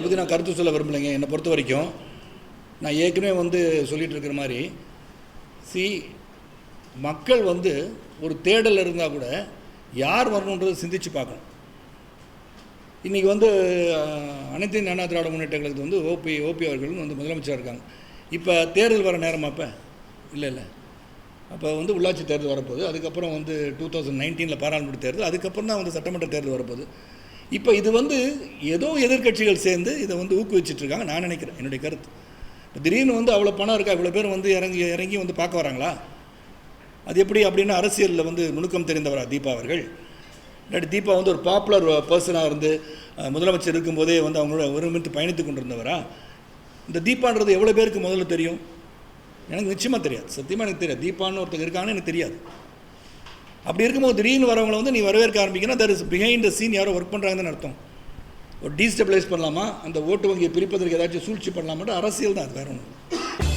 பற்றி நான் கருத்து சொல்ல விரும்பலைங்க. என்னை பொறுத்த வரைக்கும் நான் ஏற்கனவே சொல்லிகிட்டு இருக்கிற மாதிரி மக்கள் ஒரு தேடல் இருந்தால் கூட யார் வரணுன்றதை சிந்திச்சு பார்க்கணும். இன்றைக்கி அனைத்து இந்திய அண்ணா திராவிட முன்னேற்ற கழகத்துக்கு ஓபி அவர்கள் முதலமைச்சராக இருக்காங்க. இப்போ தேர்தல் வர நேரமா? அப்போ இல்லை. அப்போ உள்ளாட்சி தேர்தல் வரப்போகுது. அதுக்கப்புறம் 2019 பாராளுமன்ற தேர்தல், அதுக்கப்புறம் தான் சட்டமன்ற தேர்தல் வரப்போகுது. இப்போ இது ஏதோ எதிர்க்கட்சிகள் சேர்ந்து இதை ஊக்குவிச்சிட்ருக்காங்க நான் நினைக்கிறேன். என்னுடைய கருத்து, இப்போ திடீர்னு அவ்வளோ பணம் இருக்கா, இவ்வளோ பேர் இறங்கி பார்க்க வராங்களா? அது எப்படி அப்படின்னு அரசியலில் நுணுக்கம் தெரிந்தவரா தீபா அவர்கள்? இல்லாட்டி தீபா ஒரு பாப்புலர் பர்சனாக இருந்து முதலமைச்சர் இருக்கும்போதே அவங்களோட ஒருமித்து பயணித்து கொண்டிருந்தவரா? இந்த தீபான்றது எவ்வளோ பேருக்கு முதல்ல தெரியும்? எனக்கு நிச்சயமாக தெரியாது, சத்தியமாக எனக்கு தெரியாது. தீபான்னு ஒருத்தர் இருக்கான்னு எனக்கு தெரியாது. அப்படி இருக்கும்போது திடீர்னு வரவங்களை நீ வரவேற்க ஆரம்பிக்கணும். That is behind the scene யாரோ ஒர்க் பண்ணுறாங்கன்னு அர்த்தம். ஒரு டீஸ்டபிளைஸ் பண்ணலாமா, அந்த ஓட்டு வங்கியை பிரிப்பதற்கு ஏதாச்சும் சூழ்ச்சி பண்ணலாமான்ற அரசியல் தான் அது, வேற ஒன்று.